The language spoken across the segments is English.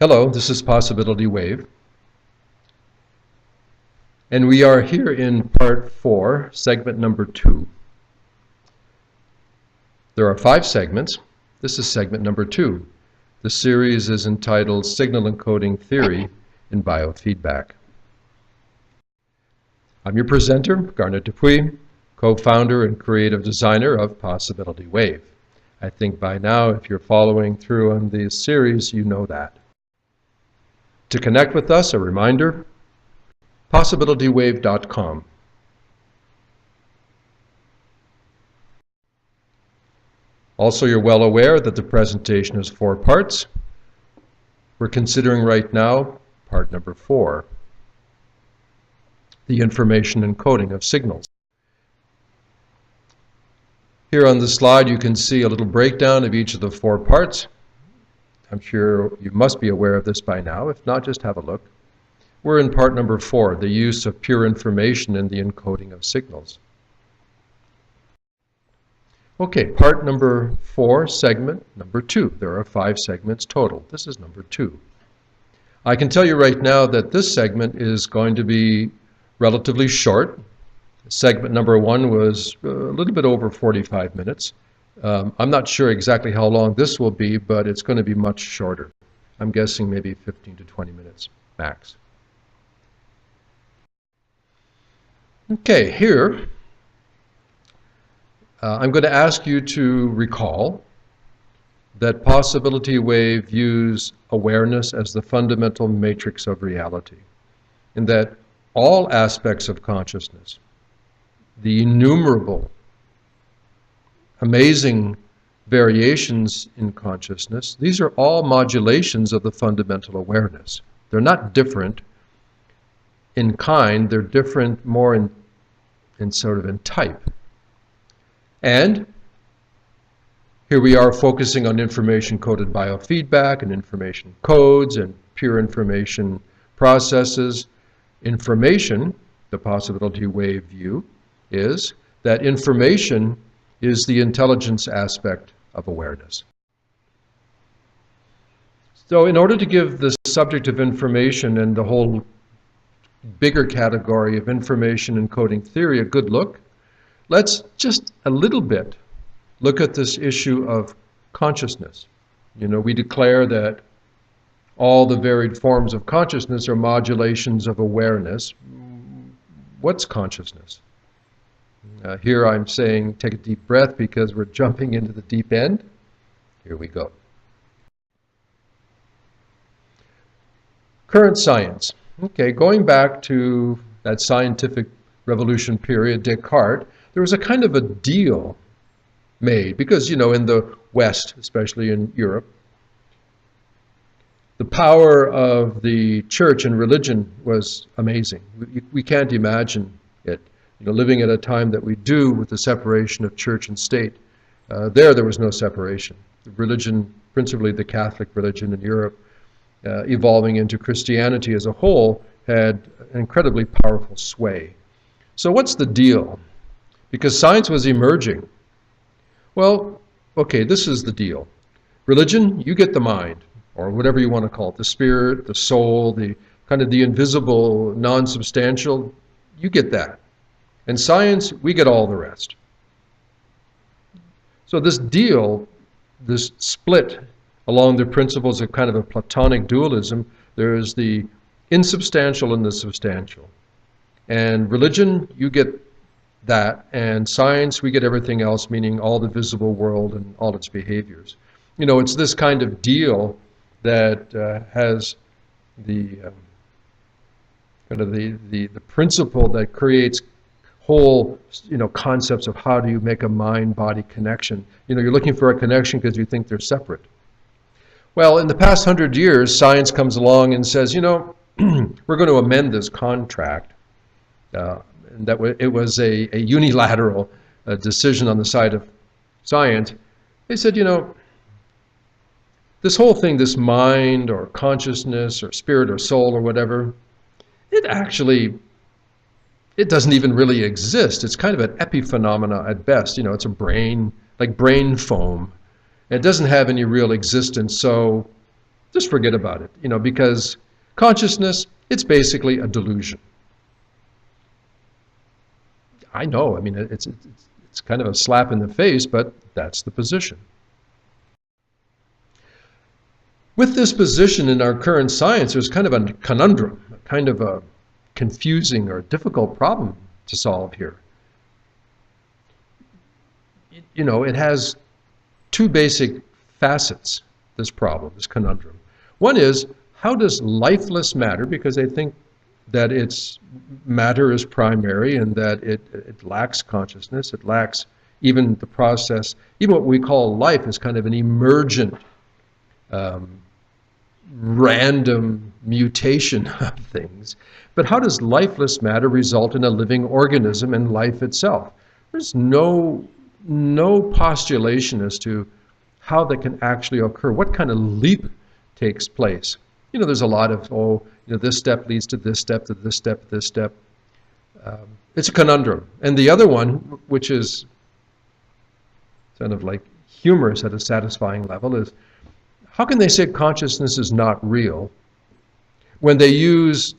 Hello, this is Possibility Wave, and we are here in part 4, segment number 2. There are 5 segments. This is segment number 2. The series is entitled Signal Encoding Theory in Biofeedback. I'm your presenter, Garnet Dupuis, co-founder and creative designer of Possibility Wave. I think by now, if you're following through on this series, you know that. To connect with us, a reminder, possibilitywave.com. Also, you're well aware that the presentation is 4 parts. We're considering right now part number 4, the information encoding of signals. Here on the slide, you can see a little breakdown of each of the 4 parts. I'm sure you must be aware of this by now. If not, just have a look. We're in part number 4, the use of pure information in the encoding of signals. Okay, part number 4, segment number 2. There are 5 segments total. This is number 2. I can tell you right now that this segment is going to be relatively short. Segment number 1 was a little bit over 45 minutes. I'm not sure exactly how long this will be, but it's going to be much shorter. I'm guessing maybe 15 to 20 minutes max. Okay, here I'm going to ask you to recall that Possibility Wave views awareness as the fundamental matrix of reality, and that all aspects of consciousness, the innumerable amazing variations in consciousness, these are all modulations of the fundamental awareness. They're not different in kind, they're different more in type. And here we are focusing on information-coded biofeedback and information codes and pure information processes. Information, the Possibility Wave view, is that information is the intelligence aspect of awareness. So in order to give the subject of information and the whole bigger category of information encoding theory a good look, let's just a little bit look at this issue of consciousness. You know, we declare that all the varied forms of consciousness are modulations of awareness. What's consciousness? Here I'm saying take a deep breath because we're jumping into the deep end. Here we go. Current science. Okay, going back to that scientific revolution period, Descartes, there was a kind of a deal made because, you know, in the West, especially in Europe, the power of the church and religion was amazing. We can't imagine it. You know, living at a time that we do with the separation of church and state. There was no separation. The religion, principally the Catholic religion in Europe, evolving into Christianity as a whole, had an incredibly powerful sway. So what's the deal? Because science was emerging. Well, okay, this is the deal. Religion, you get the mind, or whatever you want to call it, the spirit, the soul, the kind of the invisible, non-substantial, you get that. And science, we get all the rest. So this deal, this split along the principles of kind of a Platonic dualism, there is the insubstantial and the substantial. And religion, you get that, and science, we get everything else, meaning all the visible world and all its behaviors. You know, it's this kind of deal that has the principle that creates whole, you know, concepts of how do you make a mind-body connection. You know, you're looking for a connection because you think they're separate. Well, in the past 100 years, science comes along and says, you know, we're going to amend this contract. And it was a unilateral decision on the side of science. They said, you know, this whole thing, this mind or consciousness or spirit or soul or whatever, it doesn't even really exist. It's kind of an epiphenomena at best. You know, it's a brain, like brain foam. It doesn't have any real existence, so just forget about it, because consciousness, it's basically a delusion. I know, I mean, it's kind of a slap in the face, but that's the position. With this position in our current science, there's kind of a conundrum, kind of a confusing or difficult problem to solve here. It has two basic facets, this problem, this conundrum. One is, how does lifeless matter, because they think that matter is primary and that it lacks consciousness, it lacks even the process, even what we call life is kind of an emergent, random mutation of things. But how does lifeless matter result in a living organism and life itself? There's no postulation as to how that can actually occur, what kind of leap takes place. There's a lot of, this step leads to this step, to this step, this step. It's a conundrum. And the other one, which is kind of like humorous at a satisfying level, is how can they say consciousness is not real when they use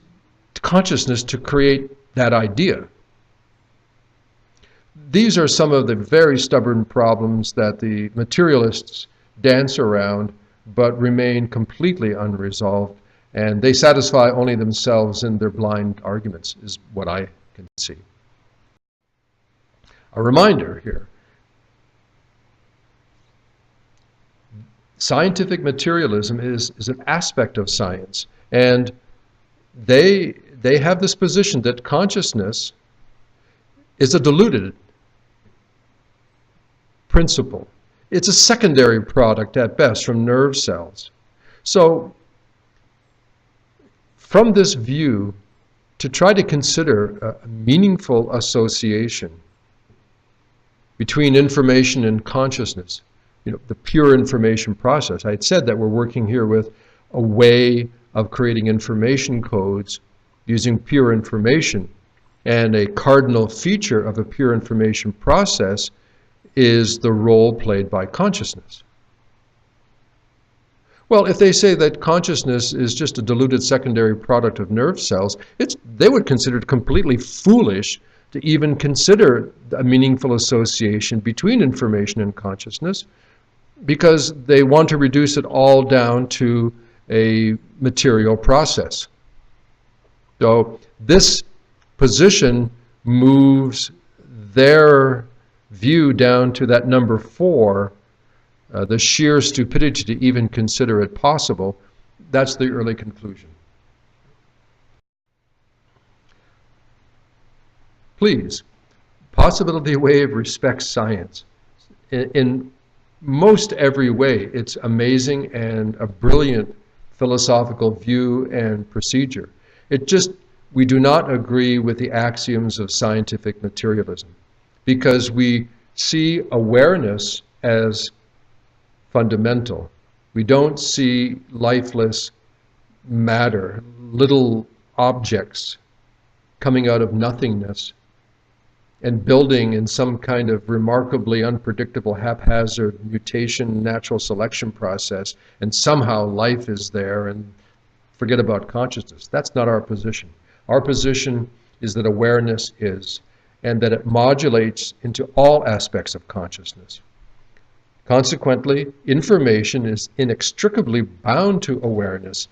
consciousness to create that idea? These are some of the very stubborn problems that the materialists dance around but remain completely unresolved, and they satisfy only themselves in their blind arguments, is what I can see. A reminder here. Scientific materialism is an aspect of science, and they have this position that consciousness is a deluded principle. It's a secondary product at best from nerve cells. So from this view, to try to consider a meaningful association between information and consciousness, the pure information process. I had said that we're working here with a way of creating information codes using pure information, and a cardinal feature of a pure information process is the role played by consciousness. Well, if they say that consciousness is just a diluted secondary product of nerve cells, they would consider it completely foolish to even consider a meaningful association between information and consciousness, because they want to reduce it all down to a material process. So this position moves their view down to that number 4, the sheer stupidity to even consider it possible. That's the early conclusion. Please, possibility wave respects science. In most every way, it's amazing and a brilliant philosophical view and procedure. We do not agree with the axioms of scientific materialism, because we see awareness as fundamental. We don't see lifeless matter, little objects coming out of nothingness and building in some kind of remarkably unpredictable, haphazard mutation, natural selection process, and somehow life is there, and forget about consciousness. That's not our position. Our position is that awareness is, and that it modulates into all aspects of consciousness. Consequently, information is inextricably bound to awareness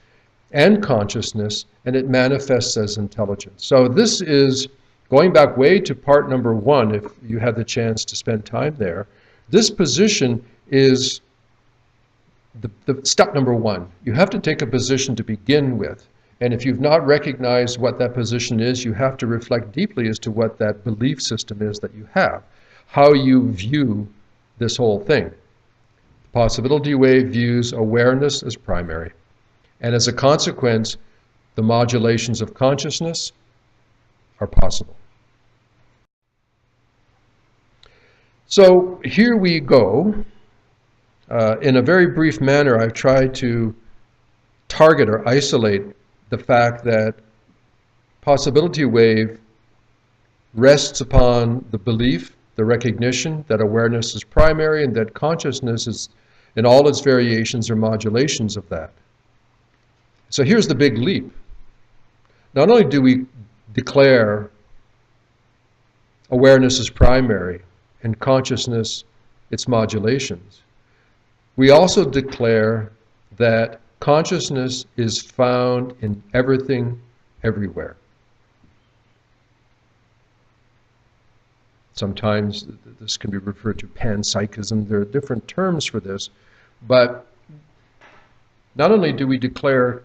and consciousness, and it manifests as intelligence. So this is going back way to part number 1, if you have the chance to spend time there. This position is the step number 1. You have to take a position to begin with. And if you've not recognized what that position is, you have to reflect deeply as to what that belief system is that you have, how you view this whole thing. The possibility wave views awareness as primary. And as a consequence, the modulations of consciousness are possible. So here we go. In a very brief manner, I've tried to target or isolate the fact that possibility wave rests upon the belief, the recognition that awareness is primary and that consciousness is, in all its variations or modulations of that. So here's the big leap. Not only do we declare awareness as primary and consciousness its modulations, we also declare that consciousness is found in everything, everywhere. Sometimes this can be referred to panpsychism. There are different terms for this, but not only do we declare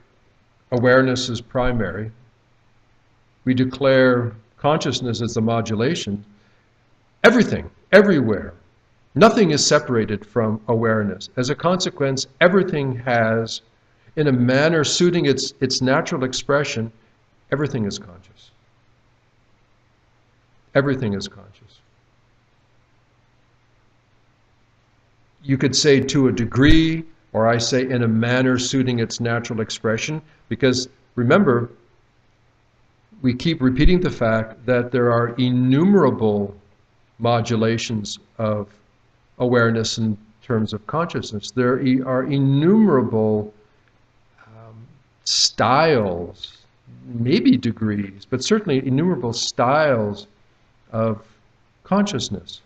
awareness as primary, we declare consciousness as the modulation. Everything, everywhere. Nothing is separated from awareness. As a consequence, everything has, in a manner suiting its natural expression, everything is conscious. Everything is conscious. You could say to a degree, or I say in a manner suiting its natural expression, because remember, we keep repeating the fact that there are innumerable modulations of awareness in terms of consciousness. There are innumerable styles, maybe degrees, but certainly innumerable styles of consciousness.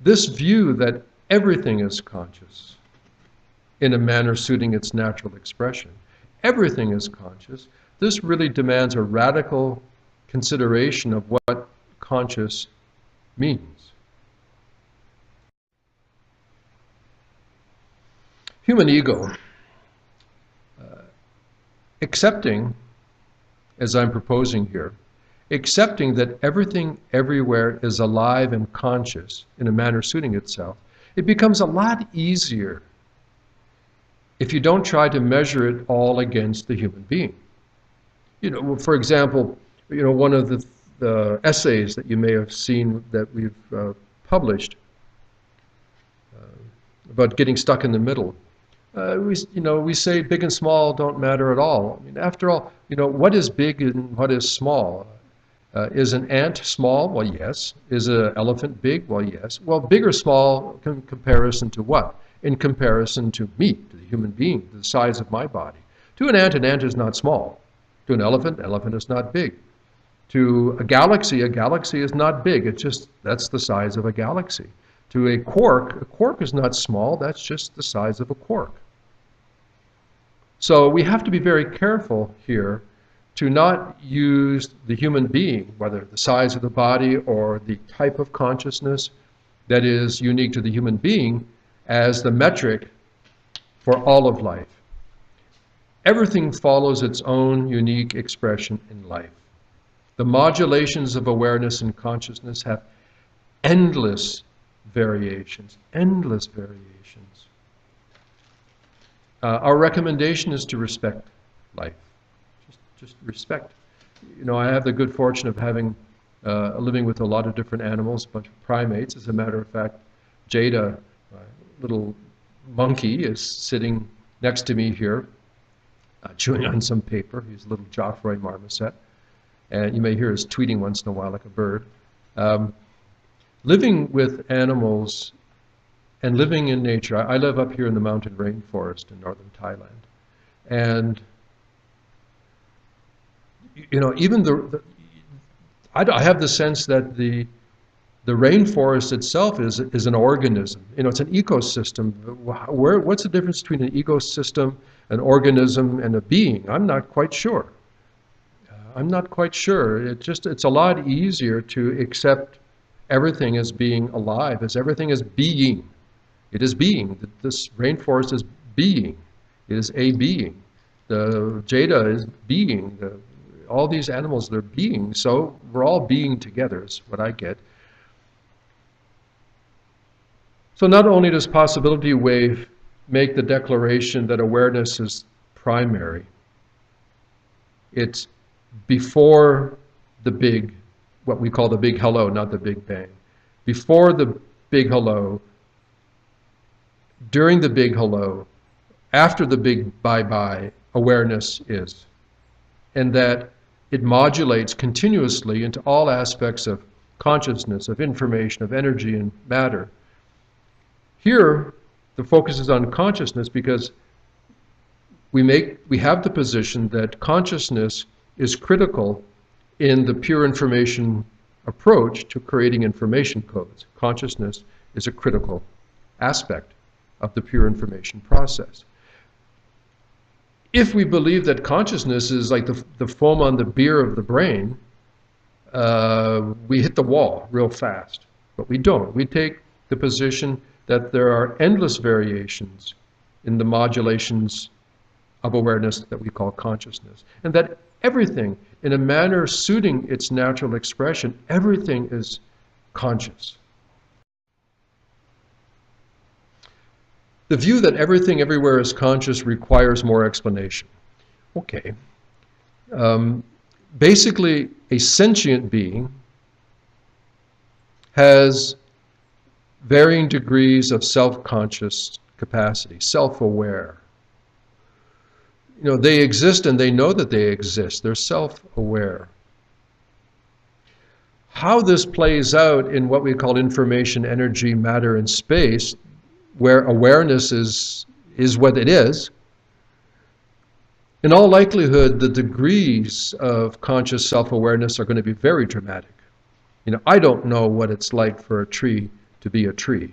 This view that everything is conscious in a manner suiting its natural expression, everything is conscious, this really demands a radical consideration of what conscious means. Human ego, accepting, as I'm proposing here, accepting that everything everywhere is alive and conscious in a manner suiting itself, it becomes a lot easier if you don't try to measure it all against the human being. You know, for example, you know, one of the essays that you may have seen that we've published about getting stuck in the middle. We say big and small don't matter at all. I mean, after all, you know, what is big and what is small? Is an ant small? Well, yes. Is an elephant big? Well, yes. Well, big or small in comparison to what? In comparison to me, to the human being, the size of my body. To an ant is not small. To an elephant is not big. To a galaxy is not big. It's just, that's the size of a galaxy. To a quark is not small. That's just the size of a quark. So we have to be very careful here to not use the human being, whether the size of the body or the type of consciousness that is unique to the human being, as the metric for all of life. Everything follows its own unique expression in life. The modulations of awareness and consciousness have endless variations, endless variations. Our recommendation is to respect life. Just respect. You know, I have the good fortune of having living with a lot of different animals, a bunch of primates. As a matter of fact, Jada, my little monkey, is sitting next to me here, chewing on some paper. He's a little Geoffroy marmoset, and you may hear us tweeting once in a while like a bird. Living with animals and living in nature. I live up here in the mountain rainforest in northern Thailand, and you know, even I have the sense that the rainforest itself is an organism. You know, it's an ecosystem. What's the difference between an ecosystem, an organism, and a being? I'm not quite sure. I'm not quite sure. It's a lot easier to accept everything as being alive, as everything as being. It is being. This rainforest is being. It is a being. The Jada is being. All these animals, they're being. So we're all being together is what I get. So not only does Possibility Wave make the declaration that awareness is primary, it's before the big, what we call the big hello, not the big bang. Before the big hello, during the big hello, after the big bye-bye, awareness is. And that it modulates continuously into all aspects of consciousness, of information, of energy and matter. Here, the focus is on consciousness because we have the position that consciousness is critical in the pure information approach to creating information codes. Consciousness is a critical aspect of the pure information process. If we believe that consciousness is like the foam on the beer of the brain, we hit the wall real fast. But we don't. We take the position that there are endless variations in the modulations of awareness that we call consciousness, and that everything, in a manner suiting its natural expression, everything is conscious. The view that everything everywhere is conscious requires more explanation. Okay. Basically, a sentient being has varying degrees of self-conscious capacity, self-aware. You know, they exist and they know that they exist. They're self-aware. How this plays out in what we call information, energy, matter, and space, where awareness is what it is, in all likelihood, the degrees of conscious self-awareness are going to be very dramatic. You know, I don't know what it's like for a tree to be a tree,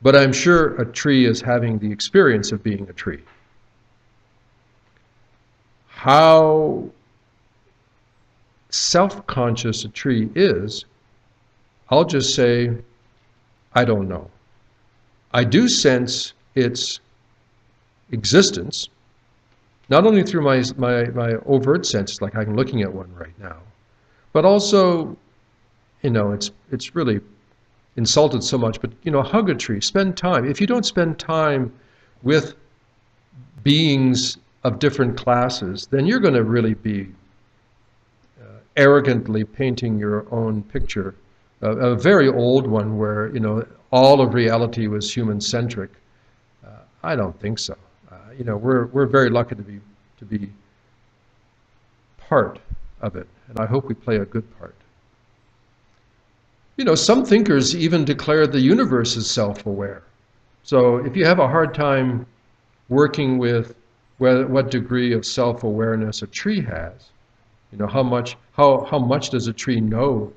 but I'm sure a tree is having the experience of being a tree. How self-conscious a tree is, I'll just say, I don't know. I do sense its existence, not only through my overt senses, like I'm looking at one right now, but also, you know, it's really insulted so much, but, you know, hug a tree, spend time. If you don't spend time with beings of different classes, then you're going to really be arrogantly painting your own picture, a very old one where, you know, all of reality was human-centric. I don't think so. You know, we're very lucky to be part of it, and I hope we play a good part. You know, some thinkers even declare the universe is self-aware. So if you have a hard time working with what degree of self-awareness a tree has, you know, how much does a tree know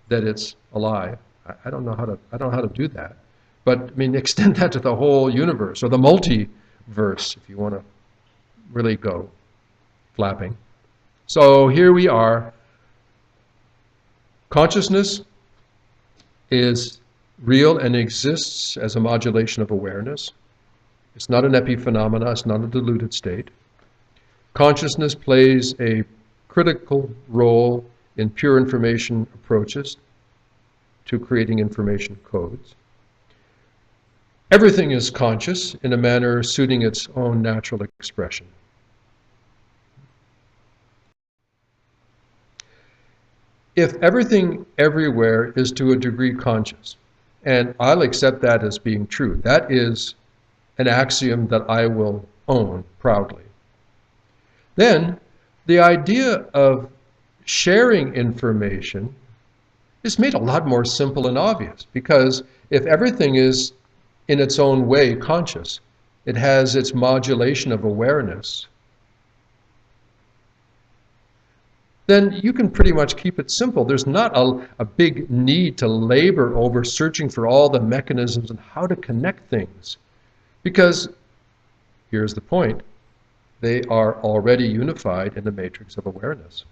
that it's alive? I don't know how to do that. But I mean, extend that to the whole universe, or the multiverse, if you want to really go flapping. So here we are. Consciousness is real and exists as a modulation of awareness. It's not an epiphenomena, it's not a deluded state. Consciousness plays a critical role in pure information approaches to creating information codes. Everything is conscious in a manner suiting its own natural expression. If everything everywhere is to a degree conscious, and I'll accept that as being true, that is an axiom that I will own proudly, then the idea of sharing information is made a lot more simple and obvious, because if everything is in its own way conscious, it has its modulation of awareness, then you can pretty much keep it simple. There's not a big need to labor over searching for all the mechanisms and how to connect things, because here's the point: they are already unified in the matrix of awareness.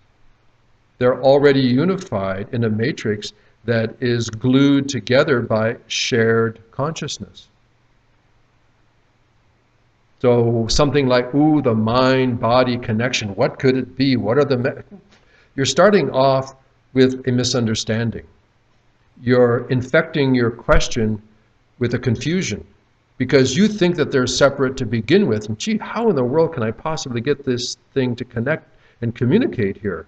They're already unified in a matrix that is glued together by shared consciousness. So something like, ooh, the mind-body connection, what could it be? What are the... You're starting off with a misunderstanding. You're infecting your question with a confusion, because you think that they're separate to begin with. And gee, how in the world can I possibly get this thing to connect and communicate here?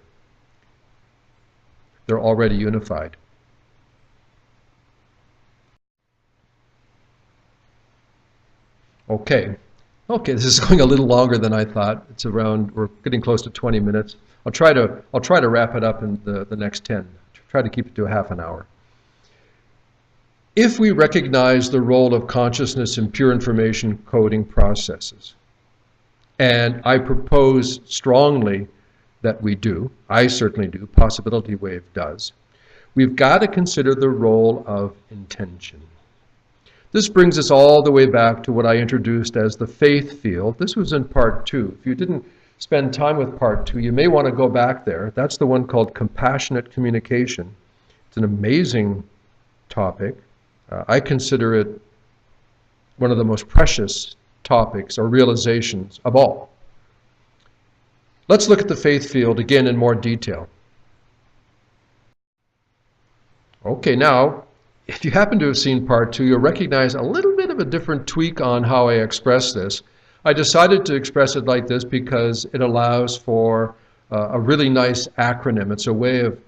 They're already unified. Okay, this is going a little longer than I thought. It's around, we're getting close to 20 minutes. I'll try to wrap it up in the next 10. Try to keep it to a half an hour. If we recognize the role of consciousness in pure information coding processes, And I propose strongly that we do. I certainly do. Possibility Wave does. We've got to consider the role of intention. This brings us all the way back to what I introduced as the faith field. This was in part 2. If you didn't spend time with part 2, you may want to go back there. That's the one called compassionate communication. It's an amazing topic. I consider it one of the most precious topics or realizations of all. Let's look at the faith field again in more detail. Okay, now, if you happen to have seen part 2, you'll recognize a little bit of a different tweak on how I express this. I decided to express it like this because it allows for a really nice acronym. It's a way of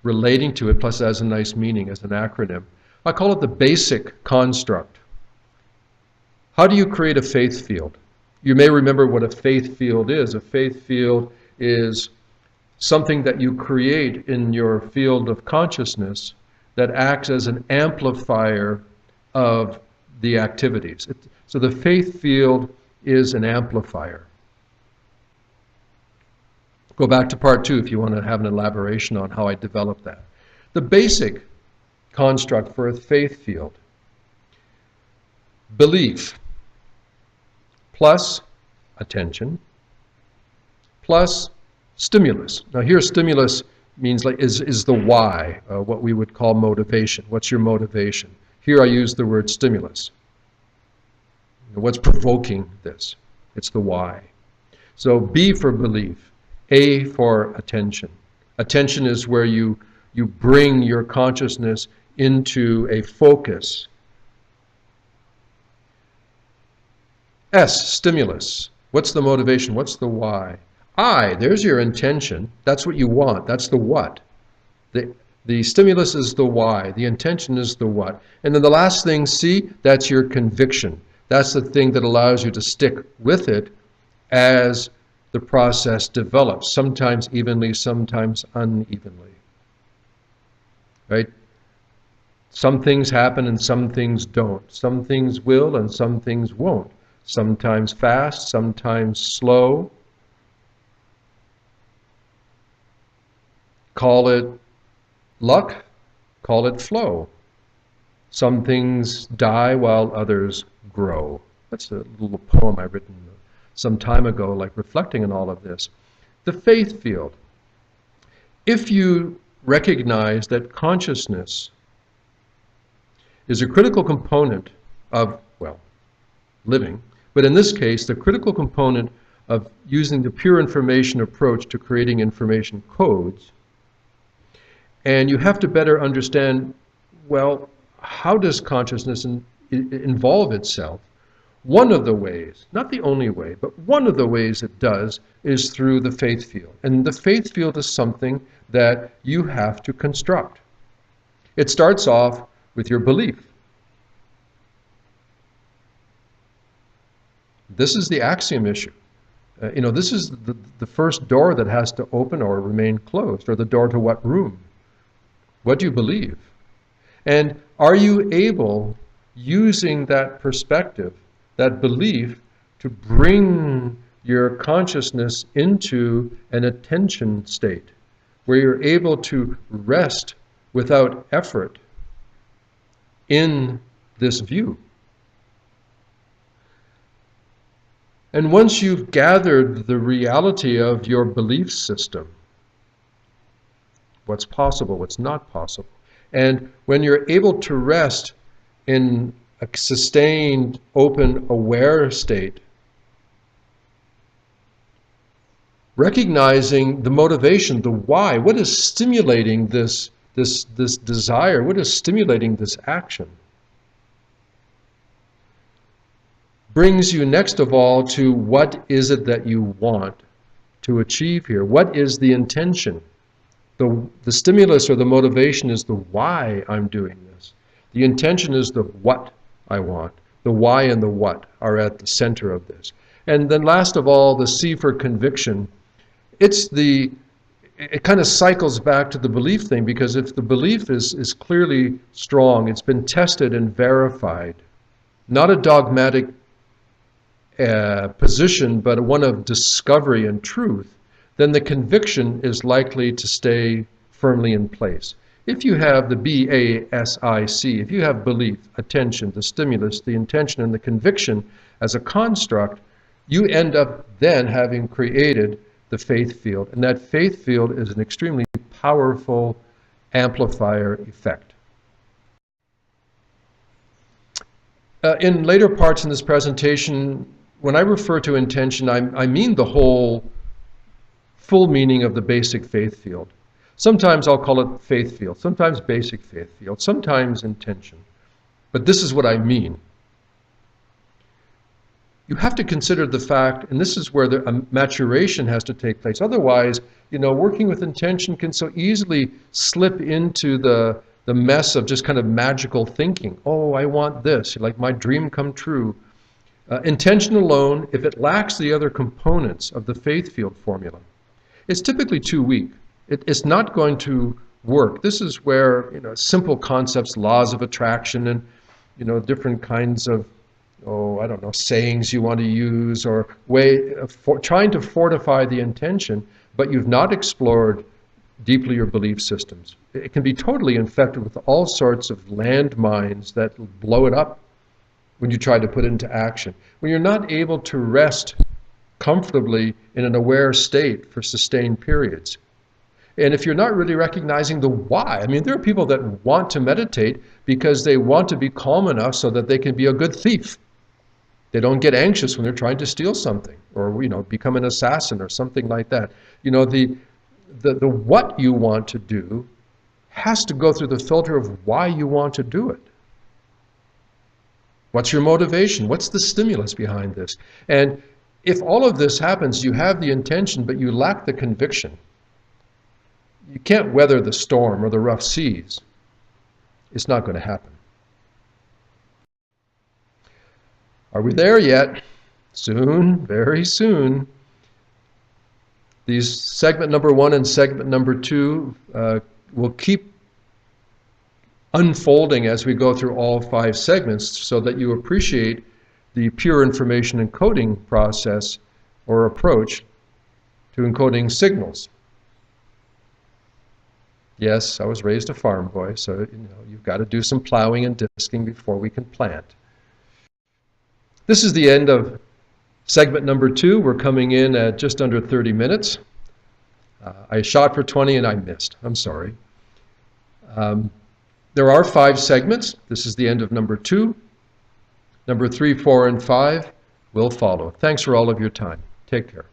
relating to it, plus it has a nice meaning as an acronym. I call it the basic construct. How do you create a faith field? You may remember what a faith field is. A faith field is something that you create in your field of consciousness that acts as an amplifier of the activities. So the faith field is an amplifier. Go back to part 2 if you want to have an elaboration on how I developed that. The basic construct for a faith field: belief plus attention plus stimulus. Now here stimulus means like is the why, what we would call motivation. What's your motivation? Here I use the word stimulus. What's provoking this? It's the why. So B for belief, A for attention. Attention is where you bring your consciousness into a focus. S, stimulus. What's the motivation? What's the why? I, there's your intention. That's what you want. That's the what. The stimulus is the why. The intention is the what. And then the last thing, C, that's your conviction. That's the thing that allows you to stick with it as the process develops, sometimes evenly, sometimes unevenly. Right? Some things happen and some things don't. Some things will and some things won't. Sometimes fast, sometimes slow. Call it luck, call it flow. Some things die while others grow. That's a little poem I've written some time ago, like reflecting on all of this. The faith field. If you recognize that consciousness is a critical component of, well, living, but in this case, the critical component of using the pure information approach to creating information codes, and you have to better understand, well, how does consciousness involve itself? One of the ways, not the only way, but one of the ways it does is through the faith field. And the faith field is something that you have to construct. It starts off with your belief. This is the axiom issue. This is the first door that has to open or remain closed, or the door to what room? What do you believe? And are you able, using that perspective, that belief, to bring your consciousness into an attention state where you're able to rest without effort in this view? And once you've gathered the reality of your belief system, what's possible, what's not possible, and when you're able to rest in a sustained, open, aware state, recognizing the motivation, the why, what is stimulating this desire, what is stimulating this action, brings you next of all to what is it that you want to achieve here? What is the intention? The stimulus or the motivation is the why I'm doing this. The intention is the what I want. The why and the what are at the center of this. And then last of all, the C for conviction. It kind of cycles back to the belief thing, because if the belief is clearly strong, it's been tested and verified, not a dogmatic position, but one of discovery and truth, then the conviction is likely to stay firmly in place. If you have the B.A.S.I.C, if you have belief, attention, the stimulus, the intention, and the conviction as a construct, you end up then having created the faith field. And that faith field is an extremely powerful amplifier effect. In later parts in this presentation, when I refer to intention, I mean the whole full meaning of the basic faith field. Sometimes I'll call it faith field, sometimes basic faith field, sometimes intention. But this is what I mean. You have to consider the fact, and this is where a maturation has to take place. Otherwise, working with intention can so easily slip into the mess of just kind of magical thinking. Oh, I want this, like my dream come true. Intention alone, if it lacks the other components of the faith field formula, it's typically too weak. It's not going to work. This is where simple concepts, laws of attraction, and different kinds of sayings you want to use, or way of trying to fortify the intention, but you've not explored deeply your belief systems. It can be totally infected with all sorts of landmines that blow it up when you try to put it into action. When you're not able to rest comfortably in an aware state for sustained periods. And if you're not really recognizing the why, there are people that want to meditate because they want to be calm enough so that they can be a good thief. They don't get anxious when they're trying to steal something, or become an assassin or something like that. The what you want to do has to go through the filter of why you want to do it. What's your motivation? What's the stimulus behind this? And if all of this happens, you have the intention, but you lack the conviction. You can't weather the storm or the rough seas. It's not going to happen. Are we there yet? Soon, very soon. These segment number 1 and segment number 2 will keep unfolding as we go through all 5 segments, so that you appreciate the pure information encoding process or approach to encoding signals. Yes, I was raised a farm boy, so you've got to do some plowing and disking before we can plant. This is the end of segment number 2. We're coming in at just under 30 minutes. I shot for 20 and I missed. I'm sorry. There are 5 segments. This is the end of number 2. Number 3, 4, and 5 will follow. Thanks for all of your time. Take care.